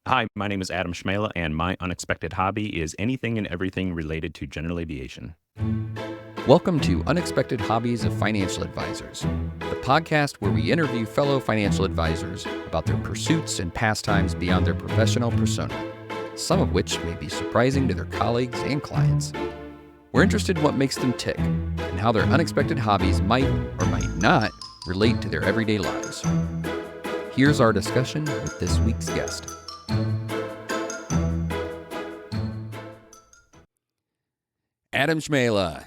Hi, my name is Adam Cmejla, and my unexpected hobby is anything and everything related to general aviation. Welcome to Unexpected Hobbies of Financial Advisors, the podcast where we interview fellow financial advisors about their pursuits and pastimes beyond their professional persona, some of which may be surprising to their colleagues and clients. We're interested in what makes them tick and how their unexpected hobbies might or might not relate to their everyday lives. Here's our discussion with this week's guest. Adam Cmejla,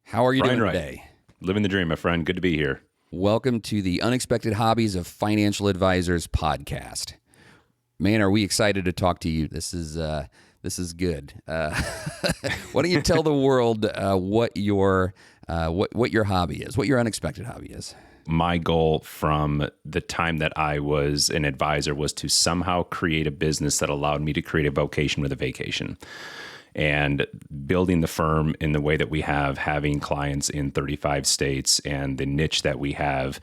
how are you doing today? Living the dream, my friend. Good to be here. Welcome to the Unexpected Hobbies of Financial Advisors podcast. Man, are we excited to talk to you. This is good. Why don't you tell the world what your hobby is, what your unexpected hobby is? My goal from the time that I was an advisor was to somehow create a business that allowed me to create a vocation with a vacation. And building the firm in the way that we have, having clients in 35 states, and the niche that we have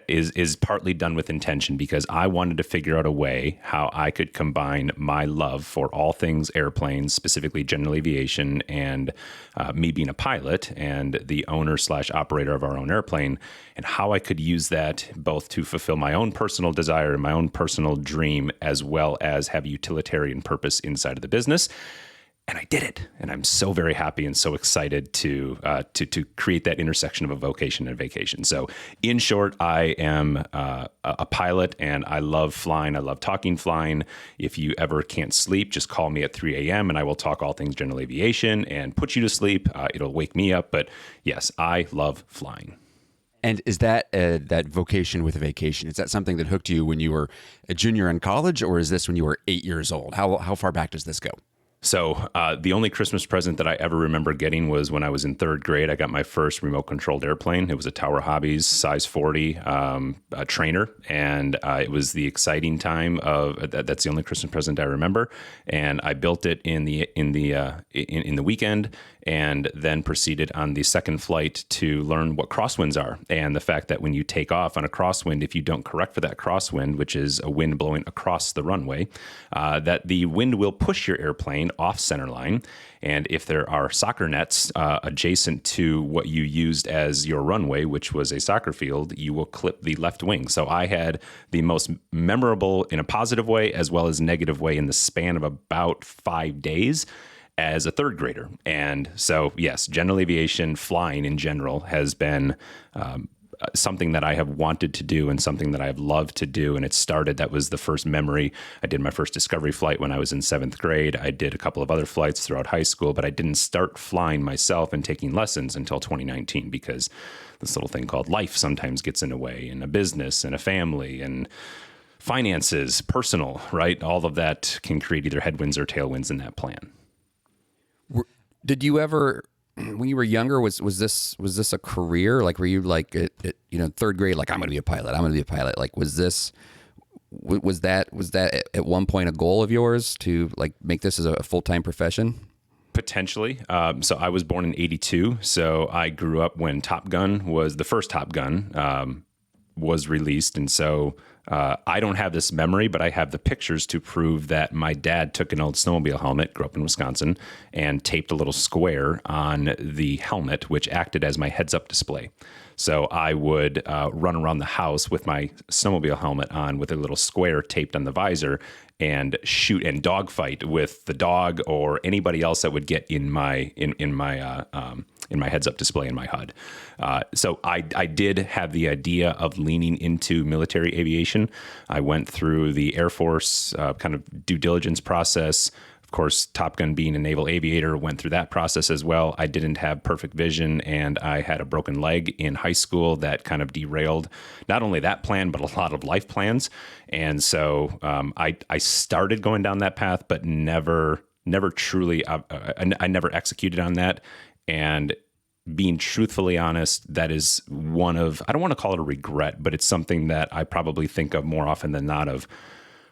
is partly done with intention, because I wanted to figure out a way how I could combine my love for all things airplanes, specifically general aviation, and me being a pilot and the owner/operator of our own airplane, and how I could use that both to fulfill my own personal desire and my own personal dream, as well as have utilitarian purpose inside of the business. And I did it, and I'm so very happy and so excited to create that intersection of a vocation and a vacation. So, in short, I am a pilot, and I love flying. I love talking flying. If you ever can't sleep, just call me at 3 a.m. and I will talk all things general aviation and put you to sleep. It'll wake me up. But yes, I love flying. And is that that vocation with a vacation? Is that something that hooked you when you were a junior in college, or is this when you were 8 years old? How far back does this go? So the only Christmas present that I ever remember getting was when I was in third grade. I got my first remote-controlled airplane. It was a Tower Hobbies size 40 a trainer, and it was the exciting time of that's the only Christmas present I remember. And I built it in the weekend, and then proceeded on the second flight to learn what crosswinds are, and the fact that when you take off on a crosswind, if you don't correct for that crosswind, which is a wind blowing across the runway, that the wind will push your airplane off center line. And if there are soccer nets adjacent to what you used as your runway, which was a soccer field, you will clip the left wing. So I had the most memorable, in a positive way as well as negative way, in the span of about 5 days as a third grader. And so, yes, general aviation, flying in general, has been something that I have wanted to do and something that I have loved to do. And that was the first memory. I did my first discovery flight when I was in 7th grade. I did a couple of other flights throughout high school, but I didn't start flying myself and taking lessons until 2019, because this little thing called life sometimes gets in the way, and a business and a family and finances, personal, right? All of that can create either headwinds or tailwinds in that plan. Did you ever, when you were younger, was this a career? Like, were you like at third grade, like, I'm going to be a pilot. I'm going to be a pilot. Like, was that at one point a goal of yours to like make this as a full-time profession? Potentially. So I was born in 82. So I grew up when the first Top Gun was released. And so I don't have this memory, but I have the pictures to prove that my dad took an old snowmobile helmet, grew up in Wisconsin, and taped a little square on the helmet, which acted as my heads-up display. So I would run around the house with my snowmobile helmet on, with a little square taped on the visor, and shoot and dogfight with the dog or anybody else that would get in my heads-up display in my HUD. So I did have the idea of leaning into military aviation. I went through the Air Force kind of due diligence process. Of course, Top Gun being a naval aviator, went through that process as well. I didn't have perfect vision, and I had a broken leg in high school that kind of derailed not only that plan, but a lot of life plans. And so I started going down that path, but never truly, I never executed on that. And being truthfully honest, that is one of, I don't want to call it a regret, but it's something that I probably think of more often than not, of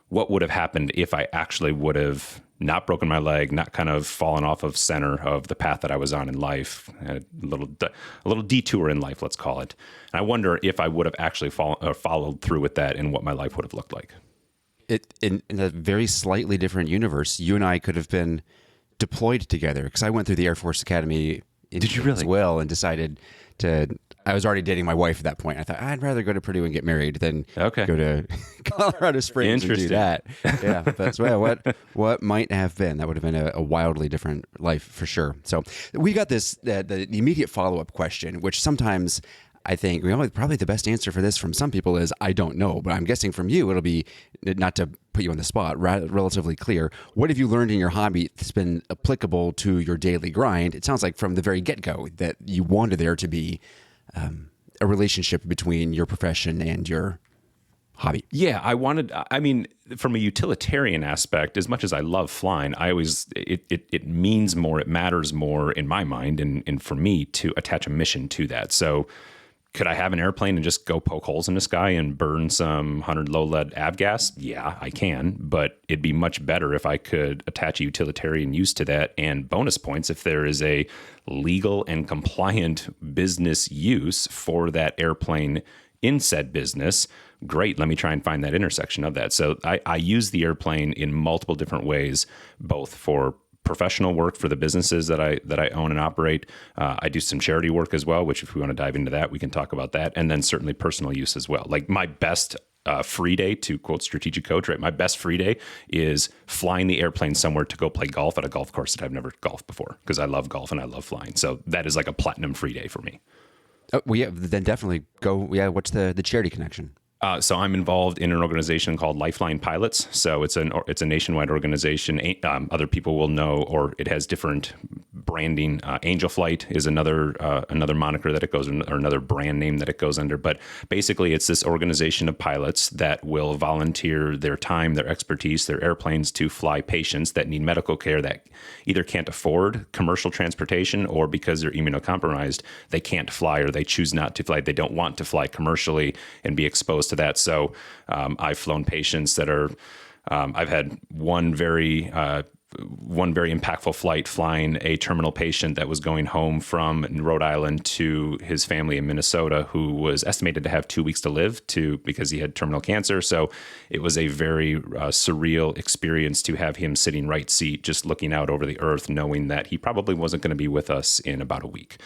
what would have happened if I actually would have not broken my leg, not kind of fallen off of center of the path that I was on in life, a little detour in life, let's call it. And I wonder if I would have actually followed through with that and what my life would have looked like. in a very slightly different universe, you and I could have been deployed together, because I went through the Air Force Academy Did you really? as well, and decided to. I was already dating my wife at that point. I thought I'd rather go to Purdue and get married than go to Colorado Springs and do that. Yeah, that's what might have been. That would have been a wildly different life for sure. So we got this the immediate follow-up question, which sometimes I think probably the best answer for this from some people is I don't know, but I'm guessing from you it'll be, not to put you on the spot, relatively clear. What have you learned in your hobby that's been applicable to your daily grind? It sounds like from the very get-go that you wanted there to be a relationship between your profession and your hobby. Yeah, I mean, from a utilitarian aspect, as much as I love flying, it means more, it matters more in my mind and for me to attach a mission to that. So could I have an airplane and just go poke holes in the sky and burn some 100 low lead avgas? Yeah, I can, but it'd be much better if I could attach a utilitarian use to that and bonus points if there is a legal and compliant business use for that airplane in said business. Great, let me try and find that intersection of that. So I use the airplane in multiple different ways, both for professional work for the businesses that I own and operate. I do some charity work as well, which if we want to dive into that, we can talk about that. And then certainly personal use as well. Like my best free day, to quote Strategic Coach, right? My best free day is flying the airplane somewhere to go play golf at a golf course that I've never golfed before, because I love golf and I love flying. So that is like a platinum free day for me. Oh, well, yeah, then definitely go. Yeah, what's the charity connection? So I'm involved in an organization called LifeLine Pilots. So it's a nationwide organization. Other people will know, or it has different branding. Angel Flight is another moniker that it goes, or another brand name that it goes under. But basically, it's this organization of pilots that will volunteer their time, their expertise, their airplanes to fly patients that need medical care that either can't afford commercial transportation, or because they're immunocompromised, they can't fly, or they choose not to fly. They don't want to fly commercially and be exposed to that. So I've flown patients that are, I've had one very impactful flight flying a terminal patient that was going home from Rhode Island to his family in Minnesota, who was estimated to have 2 weeks to live because he had terminal cancer. So it was a very surreal experience to have him sitting right seat, just looking out over the earth, knowing that he probably wasn't going to be with us in about a week.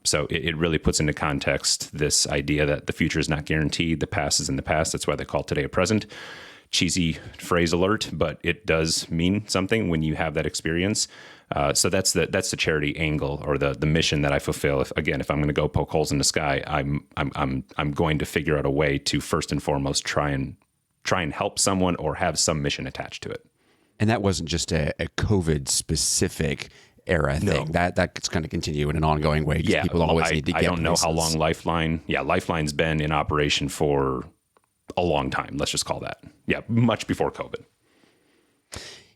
So it really puts into context this idea that the future is not guaranteed. The past is in the past. That's why they call today a present. Cheesy phrase alert, but it does mean something when you have that experience. So that's the charity angle, or the mission that I fulfill. If I'm going to go poke holes in the sky, I'm going to figure out a way to first and foremost try and help someone or have some mission attached to it. And that wasn't just a COVID specific era thing. That's going to continue in an ongoing way. Yeah, people always need to get I don't know places. how long Lifeline's been in operation for a long time. Let's just call that. Yeah, much before COVID.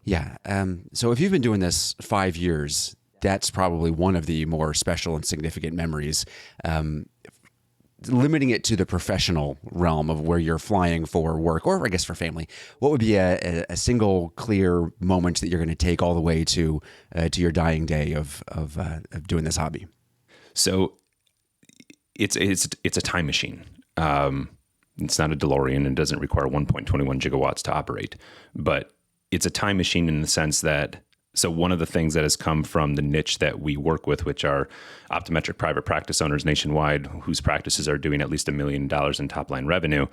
Yeah. So if you've been doing this 5 years, that's probably one of the more special and significant memories. Limiting it to the professional realm of where you're flying for work, or I guess for family, what would be a single clear moment that you're going to take all the way to your dying day of doing this hobby? So it's a time machine. It's not a DeLorean, and it doesn't require 1.21 gigawatts to operate, but it's a time machine in the sense that, so one of the things that has come from the niche that we work with, which are optometric private practice owners nationwide whose practices are doing at least $1 million in top line revenue,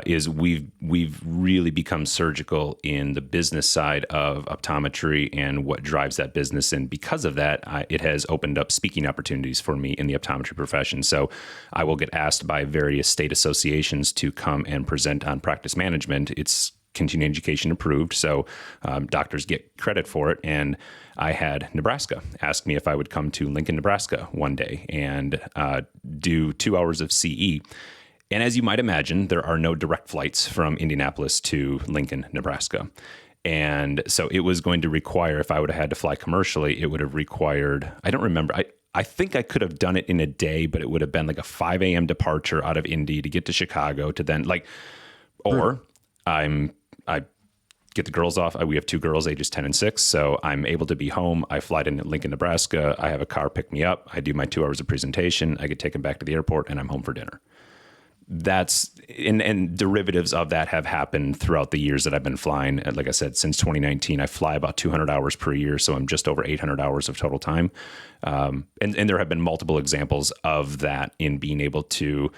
is we've really become surgical in the business side of optometry and what drives that business. And because of that, it has opened up speaking opportunities for me in the optometry profession. So I will get asked by various state associations to come and present on practice management. It's continuing education approved, so doctors get credit for it. And I had Nebraska ask me if I would come to Lincoln, Nebraska one day and do 2 hours of CE. And as you might imagine, there are no direct flights from Indianapolis to Lincoln, Nebraska. And so it was going to require, if I would have had to fly commercially, it would have required, I don't remember, I think I could have done it in a day, but it would have been like a 5 a.m. departure out of Indy to get to Chicago to then I get the girls off. We have 2 girls, ages 10 and 6. So I'm able to be home. I fly to Lincoln, Nebraska. I have a car pick me up. I do my 2 hours of presentation. I get taken back to the airport and I'm home for dinner. that's and derivatives of that have happened throughout the years that I've been flying. Like I said, since 2019, I fly about 200 hours per year, so I'm just over 800 hours of total time. And there have been multiple examples of that in being able to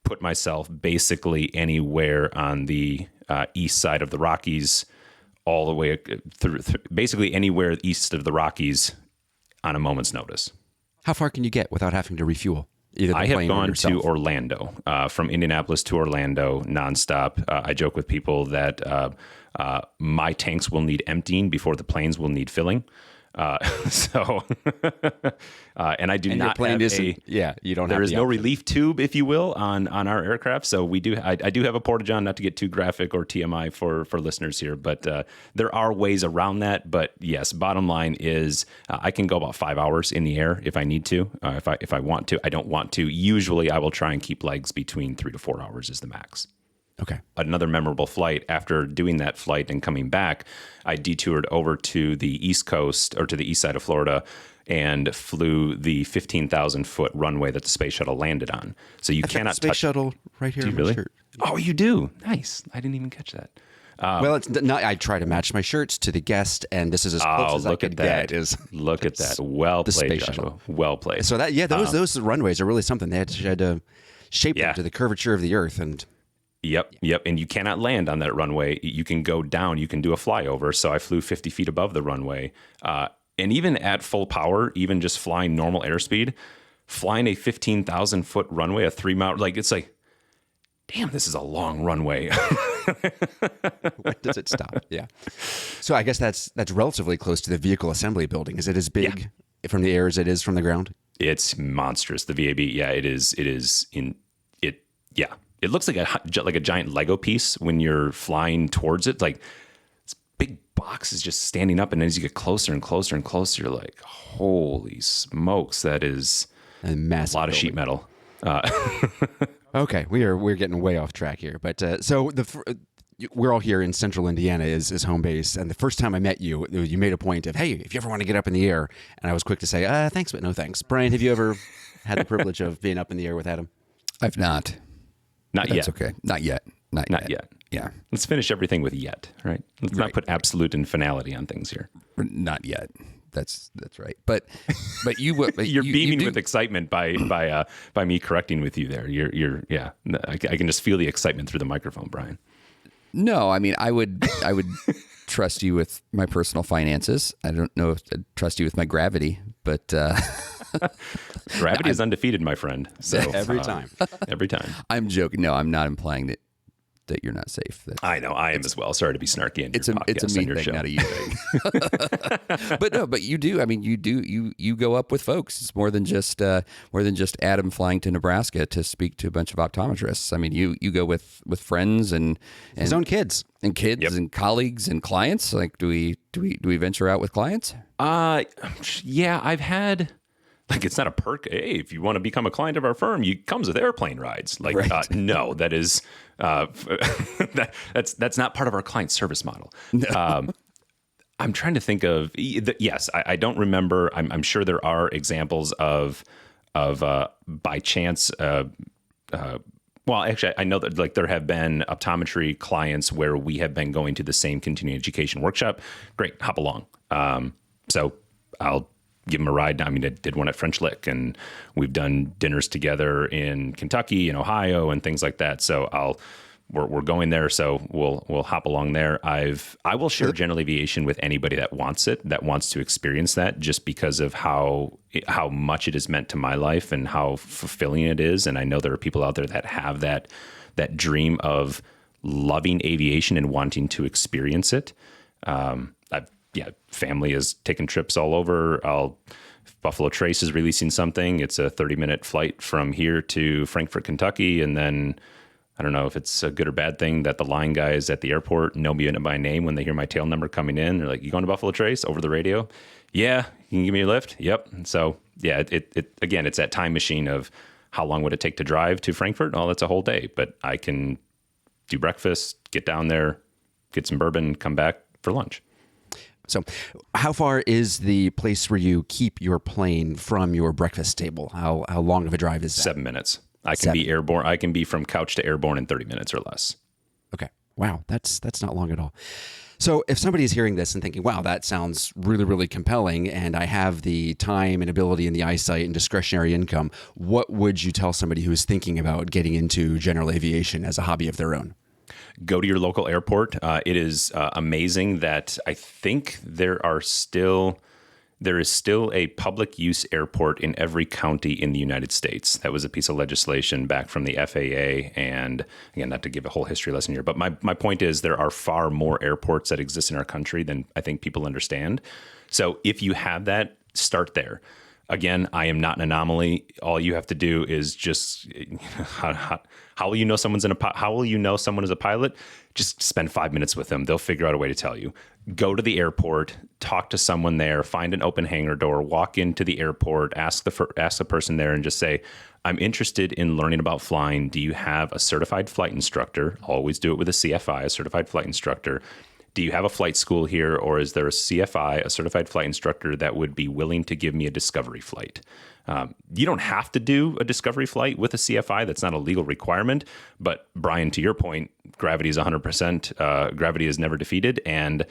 put myself basically anywhere on the east side of the Rockies, all the way through basically anywhere east of the Rockies on a moment's notice. How far can you get without having to refuel? I have gone to Orlando, from Indianapolis to Orlando nonstop. I joke with people that my tanks will need emptying before the planes will need filling. And I do not have you don't. There is no relief tube, if you will, on our aircraft. So we do. I do have a porta-john, not to get too graphic or TMI for listeners here, but there are ways around that. But yes, bottom line is I can go about 5 hours in the air if I need to. If I want to, I don't want to. Usually, I will try and keep legs between 3 to 4 hours is the max. Okay. Another memorable flight, after doing that flight and coming back, I detoured over to the East Coast, or to the east side of Florida, and flew the 15,000 foot runway that the space shuttle landed on. So you cannot touch the space shuttle right here. Do you really? Shirt. Oh, you do? Nice. I didn't even catch that. Well, it's not. I try to match my shirts to the guest, and this is as close as I could get. Look at that. Well played, Joshua. Well played. So those runways are really something. They had to shape them to the curvature of the Earth, and. Yep. And you cannot land on that runway. You can go down. You can do a flyover. So I flew 50 feet above the runway. And even at full power, even just flying normal airspeed, flying a 15,000 foot runway, a 3 mile, it's like, damn, this is a long runway. When does it stop? Yeah. So I guess that's relatively close to the vehicle assembly building. Is it as big from the air as it is from the ground? It's monstrous. The VAB. Yeah, it is. Yeah. It looks like a giant Lego piece when you're flying towards it. Like this big box is just standing up, and as you get closer and closer and closer, you're like, "Holy smokes, that is a massive lot of sheet metal." Okay, we're getting way off track here, but so we're all here in Central Indiana is home base, and the first time I met you, you made a point of, "Hey, if you ever want to get up in the air," and I was quick to say, "Thanks, but no thanks." Brian, have you ever had the privilege of being up in the air with Adam? I've not. Not That's yet. Okay. Not yet. Not yet. Yeah. Let's finish everything with yet, right? Let's not put absolute and finality on things here. Not yet. That's right. But you you're beaming with excitement by me correcting with you there. I can just feel the excitement through the microphone, Brian. No, I mean I would trust you with my personal finances. I don't know if I'd trust you with my gravity, but gravity is undefeated, my friend. So every time. I'm joking. No, I'm not implying that you're not safe. I know. I am as well. Sorry to be snarky. It's a me thing, show. not a you thing. But you do. I mean, you go up with folks. It's more than just Adam flying to Nebraska to speak to a bunch of optometrists. I mean, you go with friends and his own kids and colleagues and clients. Like, do we venture out with clients? Yeah, I've had. Like, it's not a perk. Hey, if you want to become a client of our firm, you comes with airplane rides. Like, right. No, that is that's not part of our client service model. No. I'm trying to think of. Yes, I don't remember. I'm sure there are examples of by chance. Well, actually, I know that there have been optometry clients where we have been going to the same continuing education workshop. Great, hop along. So I'll give them a ride. I mean, I did one at French Lick, and we've done dinners together in Kentucky and Ohio and things like that. So we're going there. So we'll hop along there. I will share general aviation with anybody that wants to experience that, just because of how much it has meant to my life and how fulfilling it is. And I know there are people out there that have that dream of loving aviation and wanting to experience it. Family has taken trips all over. Buffalo Trace is releasing something. It's a 30-minute flight from here to Frankfort, Kentucky. And then I don't know if it's a good or bad thing that the line guys at the airport know me by name when they hear my tail number coming in. They're like, "You going to Buffalo Trace?" Over the radio. "Yeah, you can give me a lift." Yep. So yeah, it again, it's that time machine of how long would it take to drive to Frankfurt? Oh, that's a whole day. But I can do breakfast, get down there, get some bourbon, come back for lunch. So how far is the place where you keep your plane from your breakfast table? How long of a drive is that? 7 minutes. I can be airborne. I can be from couch to airborne in 30 minutes or less. Okay. Wow. That's not long at all. So if somebody is hearing this and thinking, wow, that sounds really, really compelling, and I have the time and ability and the eyesight and discretionary income, what would you tell somebody who is thinking about getting into general aviation as a hobby of their own? Go to your local airport. It is amazing that I think there is still a public use airport in every county in the United States. That was a piece of legislation back from the FAA. And again, not to give a whole history lesson here, but my point is there are far more airports that exist in our country than I think people understand. So if you have that, start there. Again, I am not an anomaly. All you have to do is just how will you know how will you know someone is a pilot? Just spend 5 minutes with them. They'll figure out a way to tell you. Go to the airport, talk to someone there, find an open hangar door, walk into the airport, ask the person there, and just say, "I'm interested in learning about flying. Do you have a certified flight instructor?" Always do it with a CFI, a certified flight instructor. Do you have a flight school here, or is there a CFI, a certified flight instructor, that would be willing to give me a discovery flight? You don't have to do a discovery flight with a CFI. That's not a legal requirement. But Brian, to your point, gravity is 100%. Gravity is never defeated. And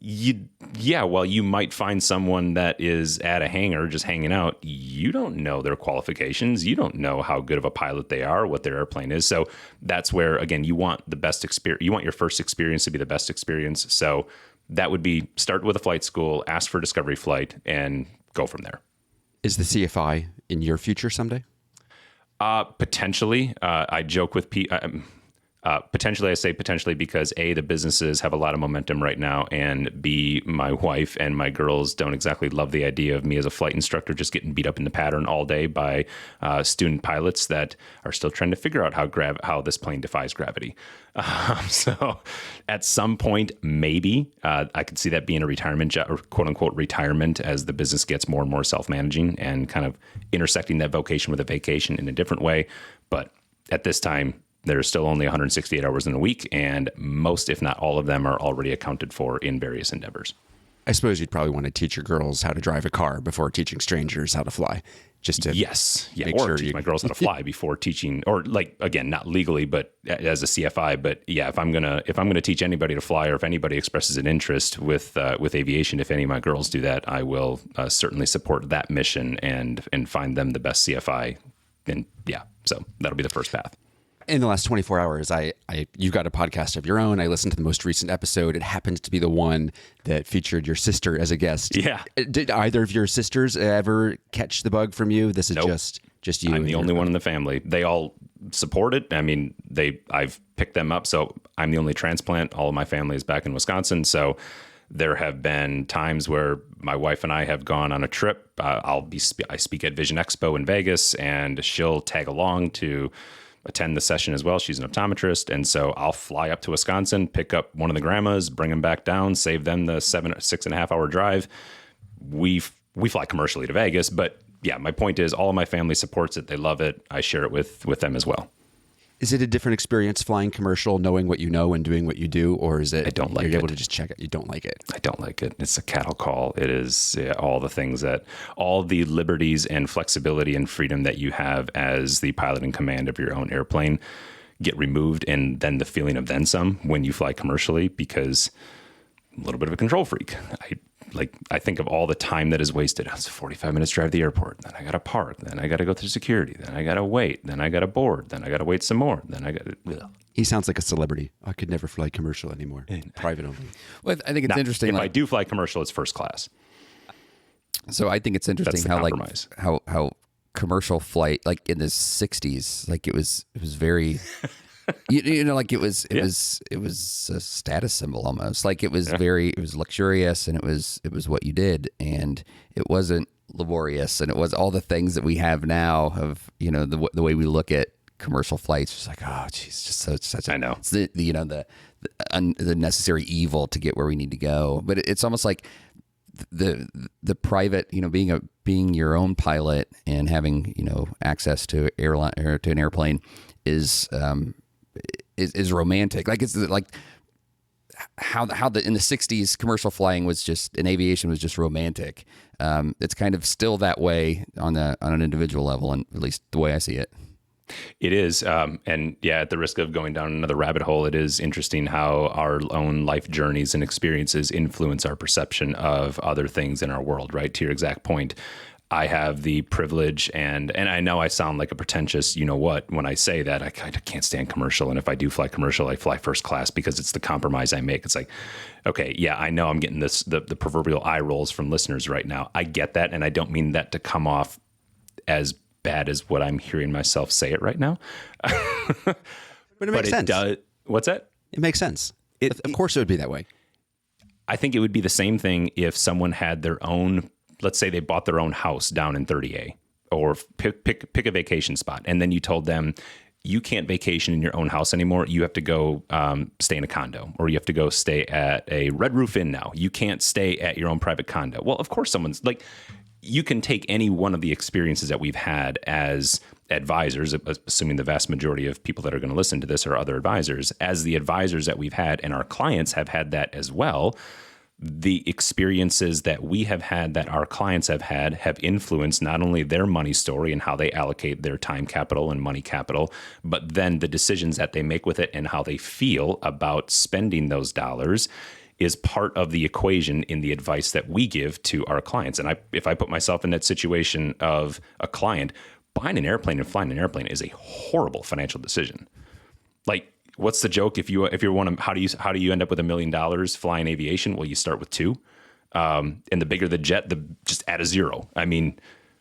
while you might find someone that is at a hangar just hanging out, you don't know their qualifications. You don't know how good of a pilot they are, what their airplane is. So that's where, again, you want the best experience. You want your first experience to be the best experience. So that would be start with a flight school, ask for a discovery flight, and go from there. Is the CFI in your future someday? Potentially. I joke with people. Potentially, I say potentially because A, the businesses have a lot of momentum right now, and B, my wife and my girls don't exactly love the idea of me as a flight instructor just getting beat up in the pattern all day by student pilots that are still trying to figure out how this plane defies gravity. So at some point, maybe I could see that being a retirement job, or quote unquote retirement, as the business gets more and more self-managing and kind of intersecting that vocation with a vacation in a different way. But at this time, there's still only 168 hours in a week, and most, if not all of them, are already accounted for in various endeavors. I suppose you'd probably want to teach your girls how to drive a car before teaching strangers how to fly. Just to teach my girls how to fly before teaching, or like, again, not legally, but as a CFI. But yeah, if I'm gonna teach anybody to fly, or if anybody expresses an interest with aviation, if any of my girls do that, I will certainly support that mission and find them the best CFI. And yeah, so that'll be the first path. In the last 24 hours, you've got a podcast of your own. I listened to the most recent episode. It happens to be the one that featured your sister as a guest. Yeah. Did either of your sisters ever catch the bug from you? This is Nope. just you. I'm the only one in the family. They all support it. I mean, I've picked them up. So I'm the only transplant. All of my family is back in Wisconsin. So there have been times where my wife and I have gone on a trip. I speak at Vision Expo in Vegas, and she'll tag along to attend the session as well. She's an optometrist. And so I'll fly up to Wisconsin, pick up one of the grandmas, bring them back down, save them the 6.5 hour drive. We fly commercially to Vegas, but yeah, my point is all of my family supports it. They love it. I share it with them as well. Is it a different experience flying commercial, knowing what you know and doing what you do? Or is it, I don't like you're it. able to just check it? You don't like it? I don't like it. It's a cattle call. It is all the liberties and flexibility and freedom that you have as the pilot in command of your own airplane get removed. And then the feeling of then some when you fly commercially, because I'm a little bit of a control freak. I think of all the time that is wasted. It's a 45 minutes drive to the airport. Then I got to park. Then I got to go through security. Then I got to wait. Then I got to board. Then I got to wait some more. Then I got to... He sounds like a celebrity. I could never fly commercial anymore. Private only. Well, I think it's interesting. If I do fly commercial, it's first class. So I think it's interesting how compromise. how commercial flight, like in the 60s, like it was very... like it was a status symbol almost. Like it was it was luxurious, and it was what you did, and it wasn't laborious, and it was all the things that we have now of the way we look at commercial flights. It's like, oh geez, just such a, I know it's the necessary evil to get where we need to go. But it's almost like the private, being your own pilot and having access to airline or to an airplane is romantic. Like it's like how in the 60s commercial flying was just, and aviation was just romantic. It's kind of still that way on an individual level, and at least the way I see it. It is. And yeah, at the risk of going down another rabbit hole, it is interesting how our own life journeys and experiences influence our perception of other things in our world, right? To your exact point, I have the privilege, and I know I sound like a pretentious, you know what, when I say that. I can't stand commercial. And if I do fly commercial, I fly first class because it's the compromise I make. It's like, okay, yeah, I know I'm getting the proverbial eye rolls from listeners right now. I get that. And I don't mean that to come off as bad as what I'm hearing myself say it right now. But it makes sense. What's that? It makes sense. Of course it would be that way. I think it would be the same thing if someone had their own, let's say they bought their own house down in 30A, or pick a vacation spot. And then you told them, you can't vacation in your own house anymore. You have to go stay in a condo, or you have to go stay at a Red Roof Inn now. You can't stay at your own private condo. Well, of course someone's like, you can take any one of the experiences that we've had as advisors, assuming the vast majority of people that are going to listen to this are other advisors, as the advisors that we've had, and our clients have had that as well. The experiences that we have had, that our clients have influenced not only their money story and how they allocate their time capital and money capital, but then the decisions that they make with it and how they feel about spending those dollars is part of the equation in the advice that we give to our clients. And if I put myself in that situation of a client, buying an airplane and flying an airplane is a horrible financial decision. Like, what's the joke? If you're one of, how do you end up with $1 million flying aviation? Well, you start with 2. And the bigger the jet, just add a 0. I mean,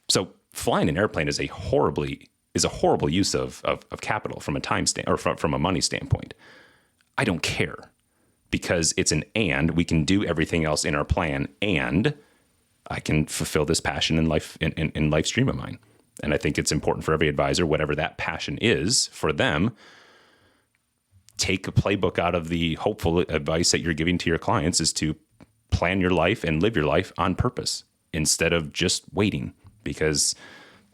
so flying an airplane is a horrible use of capital from a time stand, or from a money standpoint. I don't care, because it's and we can do everything else in our plan, and I can fulfill this passion in life in life stream of mine. And I think it's important for every advisor, whatever that passion is for them, take a playbook out of the hopeful advice that you're giving to your clients, is to plan your life and live your life on purpose instead of just waiting. Because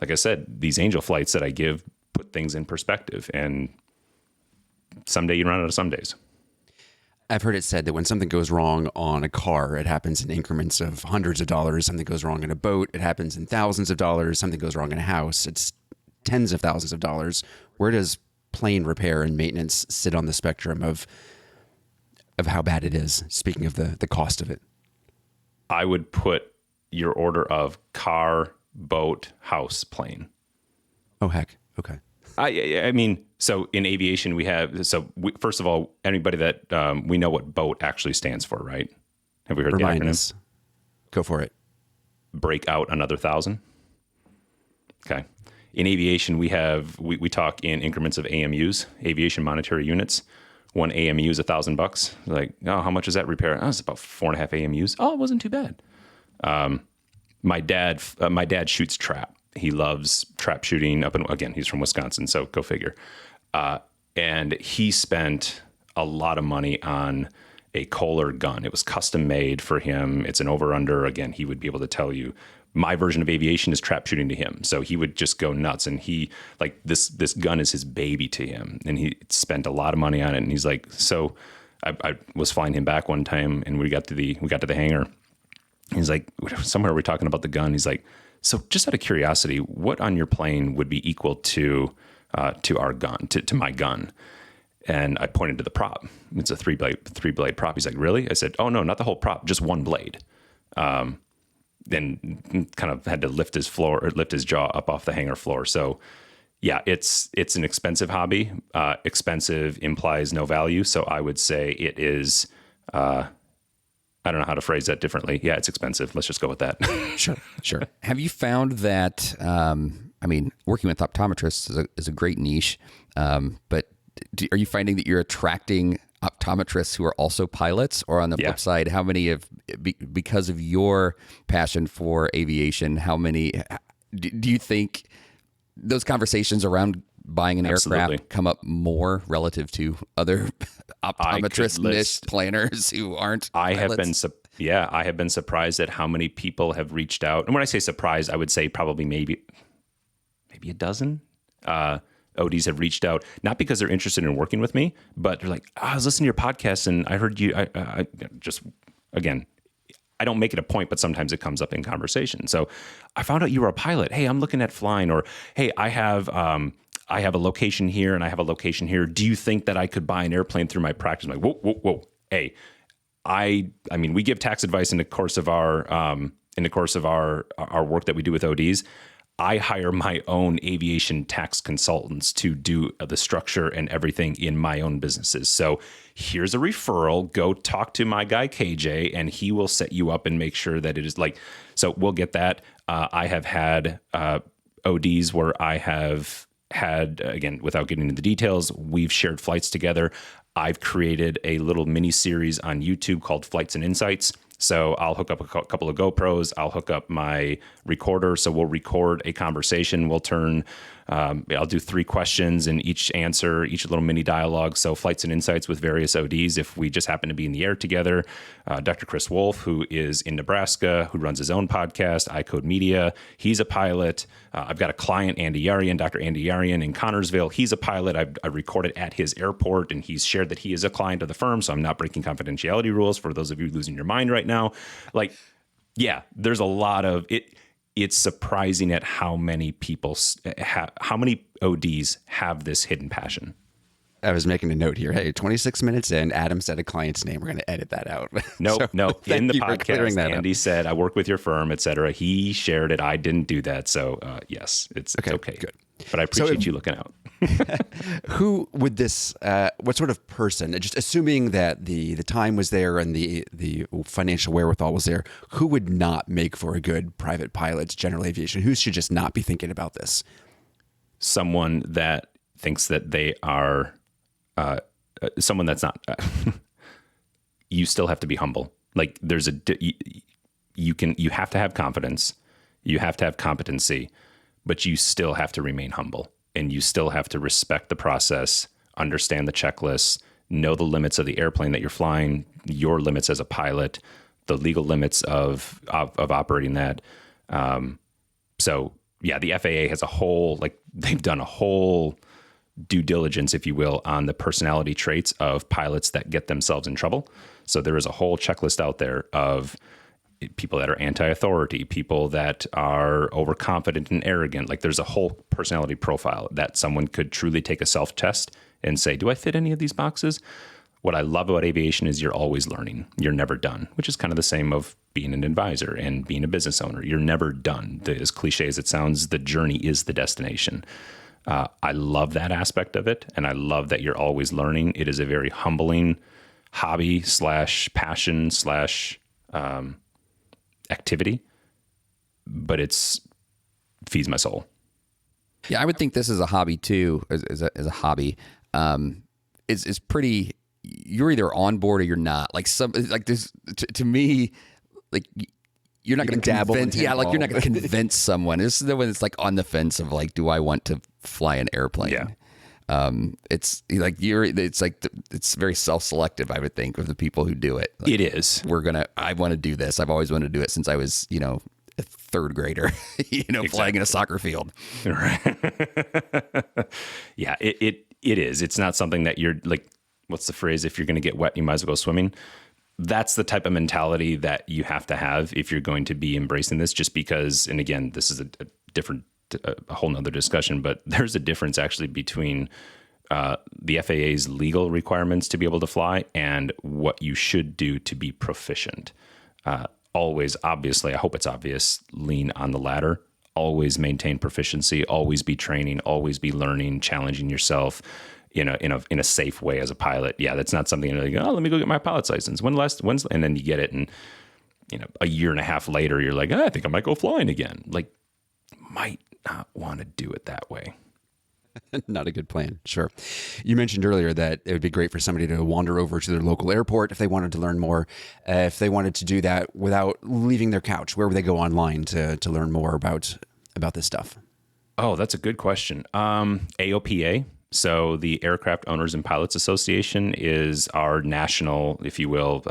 like I said, these angel flights that I give put things in perspective, and someday you run out of some days. I've heard it said that when something goes wrong on a car, it happens in increments of hundreds of dollars. Something goes wrong in a boat, it happens in thousands of dollars. Something goes wrong in a house, it's tens of thousands of dollars. Where does plane repair and maintenance sit on the spectrum of how bad it is, speaking of the cost of it? I would put your order of car, boat, house, plane. Oh, heck. Okay. I mean, so in aviation first of all, anybody that we know what BOAT actually stands for, right? Have we heard Remind the acronym? us. Go for it. Break out another 1,000. Okay. In aviation, we talk in increments of AMUs, aviation monetary units. One AMU is $1,000. Like, oh, how much is that repair? Oh, it's about 4.5 AMUs. Oh, it wasn't too bad. My dad shoots trap. He loves trap shooting again, he's from Wisconsin, so go figure. And he spent a lot of money on a Kohler gun. It was custom made for him. It's an over-under. Again, he would be able to tell you. My version of aviation is trap shooting to him. So he would just go nuts. And he, like, this gun is his baby to him. And he spent a lot of money on it. And he's like, so I was flying him back one time, and we got to the hangar. He's like, somewhere we're talking about the gun. He's like, so just out of curiosity, what on your plane would be equal to our gun, to my gun? And I pointed to the prop. It's a three blade prop. He's like, really? I said, oh no, not the whole prop, just one blade. Then kind of had to lift his jaw up off the hangar floor. So yeah, it's an expensive hobby. Expensive implies no value. So I would say it is, I don't know how to phrase that differently. Yeah, it's expensive. Let's just go with that. Sure. Have you found that, working with optometrists is a great niche, but are you finding that you're attracting optometrists who are also pilots? Or on the flip side, how many because of your passion for aviation, how many do you think those conversations around buying an aircraft come up more relative to other optometrist niche planners who aren't pilots? I have been surprised at how many people have reached out. And when I say surprised, I would say probably maybe a dozen ODs have reached out, not because they're interested in working with me, but they're like, I was listening to your podcast and I heard you, I just, again, I don't make it a point, but sometimes it comes up in conversation. So I found out you were a pilot. Hey, I'm looking at flying, or hey, I have I have a location here and I have a location here. Do you think that I could buy an airplane through my practice? I'm like, whoa. Hey, I mean, we give tax advice in the course of our work that we do with ODs. I hire my own aviation tax consultants to do the structure and everything in my own businesses. So here's a referral. Go talk to my guy, KJ, and he will set you up and make sure that it is like, so we'll get that. I have had ODs where I have had, again, without getting into the details, we've shared flights together. I've created a little mini series on YouTube called Flights and Insights. So I'll hook up a couple of GoPros. I'll hook up my recorder. So we'll record a conversation. We'll I'll do 3 questions and each little mini dialogue. So Flights and Insights with various ODs. If we just happen to be in the air together, Dr. Chris Wolf, who is in Nebraska, who runs his own podcast, iCode Media. He's a pilot. I've got a client, Dr. Andy Yarian in Connorsville. He's a pilot. I recorded at his airport, and he's shared that he is a client of the firm. So I'm not breaking confidentiality rules for those of you losing your mind right now. Like, yeah, there's a lot of it. It's surprising at how many people how many ODs have this hidden passion. I was making a note here. Hey, 26 minutes in, Adam said a client's name. We're going to edit that out. No. In the podcast, Andy up. said, I work with your firm, et cetera. He shared it. I didn't do that. So yes, it's okay. Good. But I appreciate you looking out. Who would this, what sort of person, just assuming that the time was there and the financial wherewithal was there, who would not make for a good private pilot, general aviation? Who should just not be thinking about this? Someone that thinks that they are, someone that's not, you still have to be humble. Like there's you have to have confidence, you have to have competency, but you still have to remain humble. And you still have to respect the process, understand the checklists, know the limits of the airplane that you're flying, your limits as a pilot, the legal limits of operating that. So yeah, the FAA has they've done a whole due diligence, if you will, on the personality traits of pilots that get themselves in trouble. So there is a whole checklist out there of people that are anti-authority, people that are overconfident and arrogant. Like there's a whole personality profile that someone could truly take a self-test and say, do I fit any of these boxes? What I love about aviation is you're always learning. You're never done, which is kind of the same of being an advisor and being a business owner. You're never done. As cliche as it sounds, the journey is the destination. I love that aspect of it. And I love that you're always learning. It is a very humbling hobby / passion / activity, but feeds my soul. Yeah, I would think this is a hobby too. As a hobby, is pretty. You're either on board or you're not. Like this to me, like you're not going to dabble. Yeah, like you're not going to convince someone. This is the one that's like on the fence of like, do I want to fly an airplane? Yeah. It's like it's very self-selective, I would think, of the people who do it. Like, it is. I want to do this. I've always wanted to do it since I was, a third grader, exactly. Flying in a soccer field. Right. Yeah, it is. It's not something that you're like, what's the phrase? If you're going to get wet, you might as well go swimming. That's the type of mentality that you have to have if you're going to be embracing this, just because, and again, this is a whole nother discussion, but there's a difference actually between the FAA's legal requirements to be able to fly and what you should do to be proficient. Always, obviously, I hope it's obvious, lean on the latter, always maintain proficiency, always be training, always be learning, challenging yourself in a safe way as a pilot. Yeah, that's not something you're like, oh, let me go get my pilot's license. And then you get it, and a year and a half later, you're like, I think I might go flying again. Like, might not want to do it that way. Not a good plan. Sure. You mentioned earlier that it would be great for somebody to wander over to their local airport if they wanted to learn more. If they wanted to do that without leaving their couch, where would they go online to learn more about this stuff? Oh, that's a good question. AOPA. So the Aircraft Owners and Pilots Association is our national, if you will,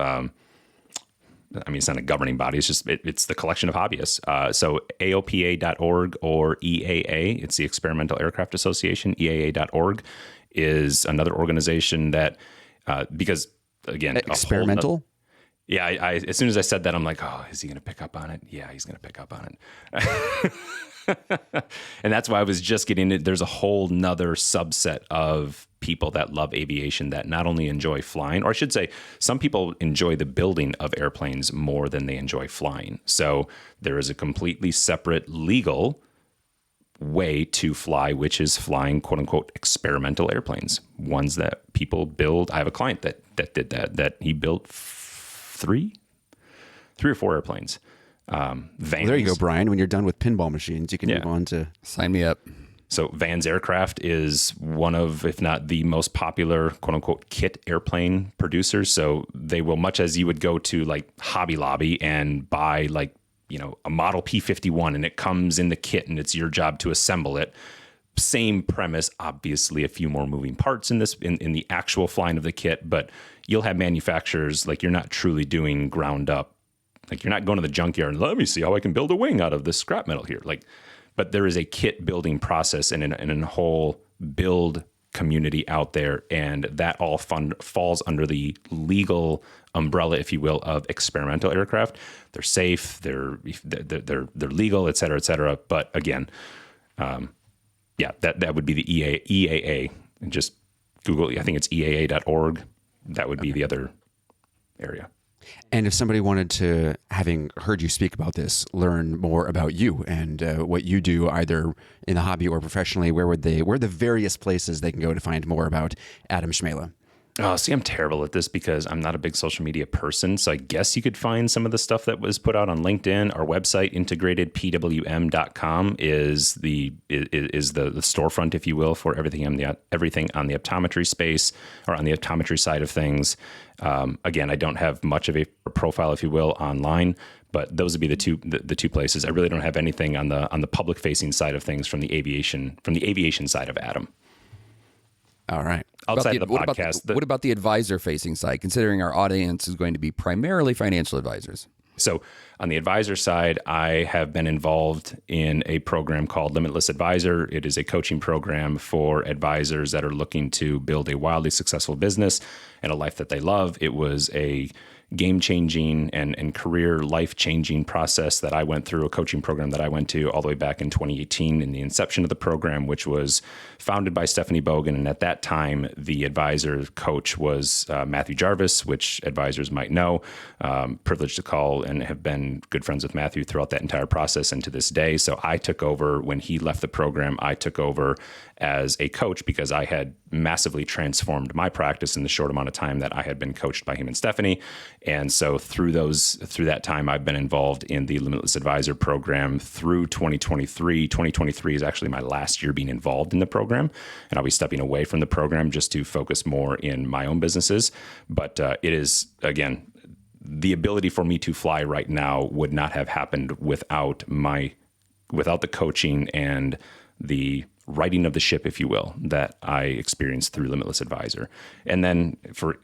it's not a governing body. It's just, it's the collection of hobbyists. So AOPA.org or EAA, it's the Experimental Aircraft Association. EAA.org is another organization that, because again, experimental? Yeah, I as soon as I said that, I'm like, oh, is he going to pick up on it? Yeah, he's going to pick up on it. And that's why I was just getting it. There's a whole nother subset of people that love aviation that not only enjoy flying, or I should say, some people enjoy the building of airplanes more than they enjoy flying. So there is a completely separate legal way to fly, which is flying quote unquote experimental airplanes, ones that people build. I have a client that did that he built three or four airplanes. Vans. Well, there you go, Brian. When you're done with pinball machines, you can move on to... Sign me up. So Vans Aircraft is one of, if not the most popular, quote unquote, kit airplane producers. So they will, much as you would go to like Hobby Lobby and buy like, a model P-51 and it comes in the kit and it's your job to assemble it. Same premise, obviously a few more moving parts in this, in the actual flying of the kit, but you'll have manufacturers, like you're not truly doing ground up. Like you're not going to the junkyard and let me see how I can build a wing out of this scrap metal here. But there is a kit building process and a whole build community out there. And that all falls under the legal umbrella, if you will, of experimental aircraft. They're safe, they're legal, et cetera, et cetera. But again, that would be the EAA. And just Google, I think it's EAA.org. That would be the other area. And if somebody wanted to, having heard you speak about this, learn more about you and what you do either in the hobby or professionally, where are the various places they can go to find more about Adam Cmejla? Oh, see, I'm terrible at this because I'm not a big social media person. So I guess you could find some of the stuff that was put out on LinkedIn. Our website, integratedpwm.com, is the storefront, if you will, for everything on the optometry space or on the optometry side of things. Again, I don't have much of a profile, if you will, online, but those would be the two places. I really don't have anything on the public facing side of things from the aviation side of Adam. All right. Outside of the podcast. What about the advisor-facing side, considering our audience is going to be primarily financial advisors? So on the advisor side, I have been involved in a program called Limitless Advisor. It is a coaching program for advisors that are looking to build a wildly successful business and a life that they love. It was a game-changing and career life-changing process that I went through, a coaching program that I went to all the way back in 2018 in the inception of the program, which was founded by Stephanie Bogan. And at that time, the advisor coach was Matthew Jarvis, which advisors might know. Privileged to call and have been good friends with Matthew throughout that entire process and to this day. So I took over when he left the program. I took over as a coach because I had massively transformed my practice in the short amount of time that I had been coached by him and Stephanie. And so through that time, I've been involved in the Limitless Advisor program through 2023. 2023 is actually my last year being involved in the program, and I'll be stepping away from the program just to focus more in my own businesses. But it is, again, the ability for me to fly right now would not have happened without the coaching and the righting of the ship, if you will, that I experienced through Limitless Advisor. And then for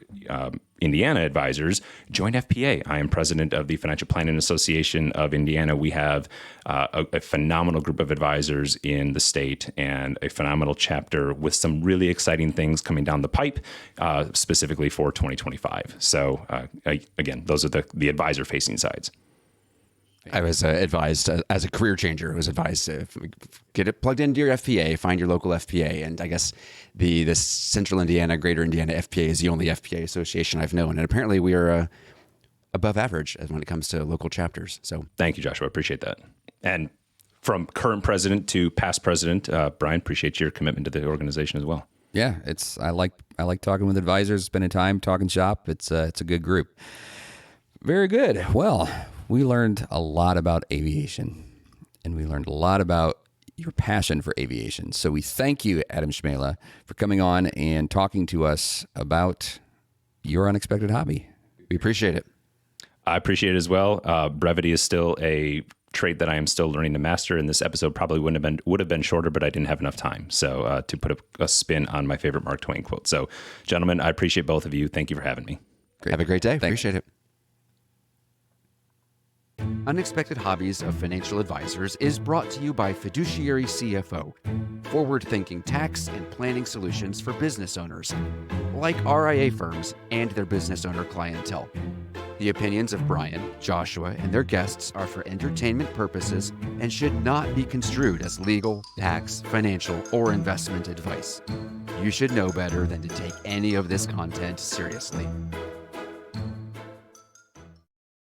Indiana advisors, join FPA. I am president of the Financial Planning Association of Indiana. We have a phenomenal group of advisors in the state and a phenomenal chapter with some really exciting things coming down the pipe, specifically for 2025. So again, those are the advisor-facing sides. I was advised as a career changer. I was advised to get it plugged into your FPA, find your local FPA, and I guess the Central Indiana, Greater Indiana FPA is the only FPA association I've known, and apparently we are above average when it comes to local chapters. So thank you, Joshua. I appreciate that. And from current president to past president, Brian, appreciate your commitment to the organization as well. Yeah, I like talking with advisors, spending time talking shop. It's a good group. Very good. Well, we learned a lot about aviation, and we learned a lot about your passion for aviation. So we thank you, Adam Cmejla, for coming on and talking to us about your unexpected hobby. We appreciate it. I appreciate it as well. Brevity is still a trait that I am still learning to master, and this episode probably would have been shorter, but I didn't have enough time. So to put a spin on my favorite Mark Twain quote. So, gentlemen, I appreciate both of you. Thank you for having me. Great. Have a great day. Thanks. Appreciate it. Unexpected Hobbies of Financial Advisors is brought to you by Fiduciary CFO, forward-thinking tax and planning solutions for business owners, like RIA firms and their business owner clientele. The opinions of Brian, Joshua, and their guests are for entertainment purposes and should not be construed as legal, tax, financial, or investment advice. You should know better than to take any of this content seriously.